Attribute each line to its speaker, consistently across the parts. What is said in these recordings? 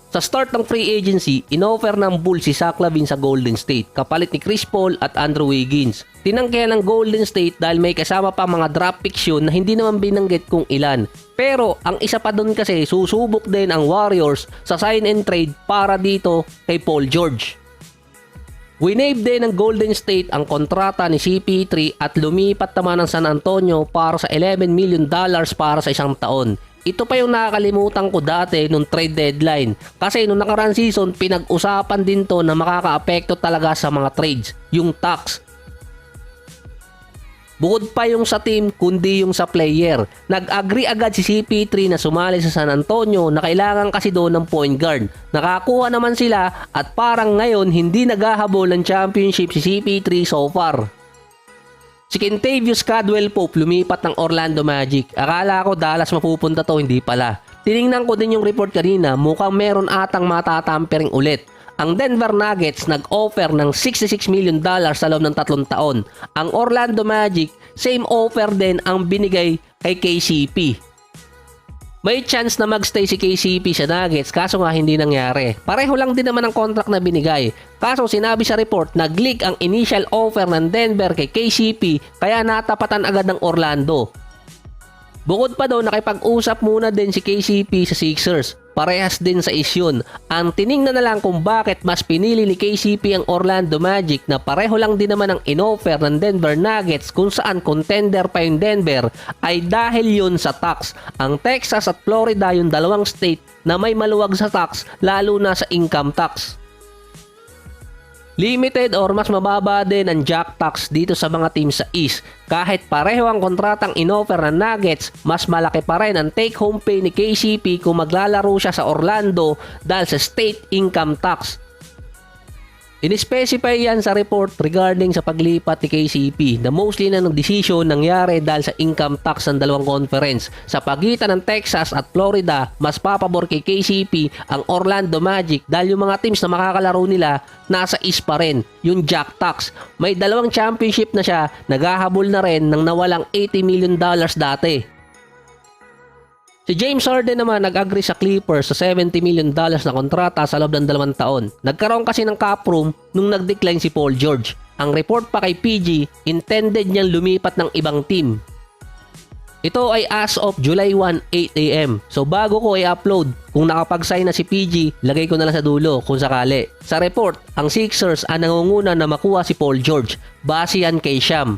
Speaker 1: Sa start ng free agency, inoffer ng Bulls si Zach LaVine sa Golden State kapalit ni Chris Paul at Andrew Wiggins. Tinanggihan ng Golden State dahil may kasama pa mga draft picks yun na hindi naman binanggit kung ilan. Pero ang isa pa dun kasi susubok din ang Warriors sa sign and trade para dito kay Paul George. Winave din ng Golden State ang kontrata ni CP3 at lumipat naman ng San Antonio para sa $11 million para sa isang taon. Ito pa yung nakakalimutan ko dati nung trade deadline kasi nung nakaraan season pinag-usapan din to na makakaapekto talaga sa mga trades, yung tax. Bukod pa yung sa team kundi yung sa player. Nag-agree agad si CP3 na sumali sa San Antonio na kailangan kasi doon ng point guard. Nakakuha naman sila at parang ngayon hindi naghahabol ng championship si CP3 so far. Si Kentavious Caldwell-Pope lumipat ng Orlando Magic. Akala ko Dallas mapupunta to, hindi pala. Tiningnan ko din yung report kanina, mukhang meron atang matatampering ulit. Ang Denver Nuggets nag-offer ng $66 million sa loob ng 3 taon. Ang Orlando Magic, same offer din ang binigay kay KCP. May chance na magstay si KCP sa Nuggets kaso nga hindi nangyari. Pareho lang din naman ang contract na binigay. Kaso sinabi sa report nag-leak ang initial offer ng Denver kay KCP kaya natapatan agad ng Orlando. Bukod pa daw nakipag-usap muna din si KCP sa Sixers. Parehas din sa isyon. Ang tiningnan na lang kung bakit mas pinili ni KCP ang Orlando Magic na pareho lang din naman ang inoffer ng Denver Nuggets kung saan contender pa yung Denver ay dahil yun sa tax. Ang Texas at Florida yung dalawang state na may maluwag sa tax lalo na sa income tax. Limited or mas mababa din ang jack tax dito sa mga team sa East. Kahit pareho ang kontratang inoffer ng Nuggets, mas malaki pa rin ang take-home pay ni KCP kung maglalaro siya sa Orlando dahil sa state income tax. In-specify yan sa report regarding sa paglipat ni KCP na mostly na ng decision nangyari dahil sa income tax ng dalawang conference. Sa pagitan ng Texas at Florida, mas papabor kay KCP ang Orlando Magic dahil yung mga teams na makakalaro nila nasa East pa rin, yung jack tax. May dalawang championship na siya, naghahabol na rin ng nawalang $80 million dati. Si James Harden naman nag-agree sa Clippers sa $70 million na kontrata sa loob ng 2 taon. Nagkaroon kasi ng cap room nung nag-decline si Paul George. Ang report pa kay PG, intended niyang lumipat ng ibang team. Ito ay as of July 1, 8 AM. So bago ko i-upload, kung nakapag-sign na si PG, lagay ko na lang sa dulo kung sakali. Sa report, ang Sixers ang nangunguna na makuha si Paul George. Base yan kay Sham.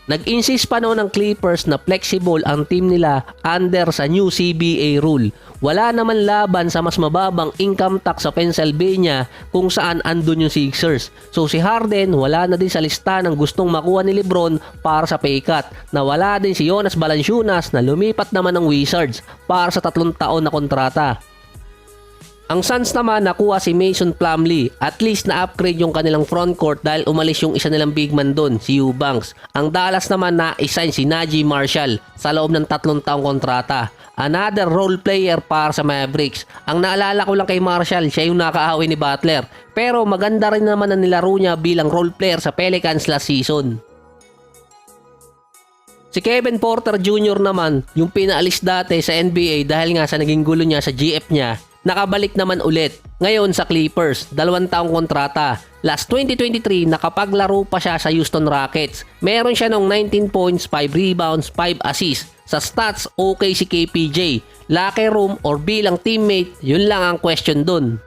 Speaker 1: Nag-insist pa noon ng Clippers na flexible ang team nila under sa new CBA rule. Wala naman laban sa mas mababang income tax sa Pennsylvania kung saan andun yung Sixers. So si Harden wala na din sa lista ng gustong makuha ni LeBron para sa pay cut. Nawala din si Jonas Valanciunas na lumipat naman ng Wizards para sa 3 taon na kontrata. Ang Suns naman nakuha si Mason Plumlee. At least na-upgrade yung kanilang frontcourt dahil umalis yung isa nilang big man doon, si Eubanks. Ang Dallas naman na-assign si Najee Marshall sa loob ng 3 taong kontrata. Another role player para sa Mavericks. Ang naalala ko lang kay Marshall, siya yung nakaaway ni Butler. Pero maganda rin naman ang nilaro niya bilang role player sa Pelicans last season. Si Kevin Porter Jr. naman, yung pinaalis dati sa NBA dahil nga sa naging gulo niya sa GF niya, nakabalik naman ulit. Ngayon sa Clippers, 2 taong kontrata. Last 2023, nakapaglaro pa siya sa Houston Rockets. Meron siya ng 19 points, 5 rebounds, 5 assists. Sa stats, okay si KPJ. Locker room or bilang teammate, yun lang ang question dun.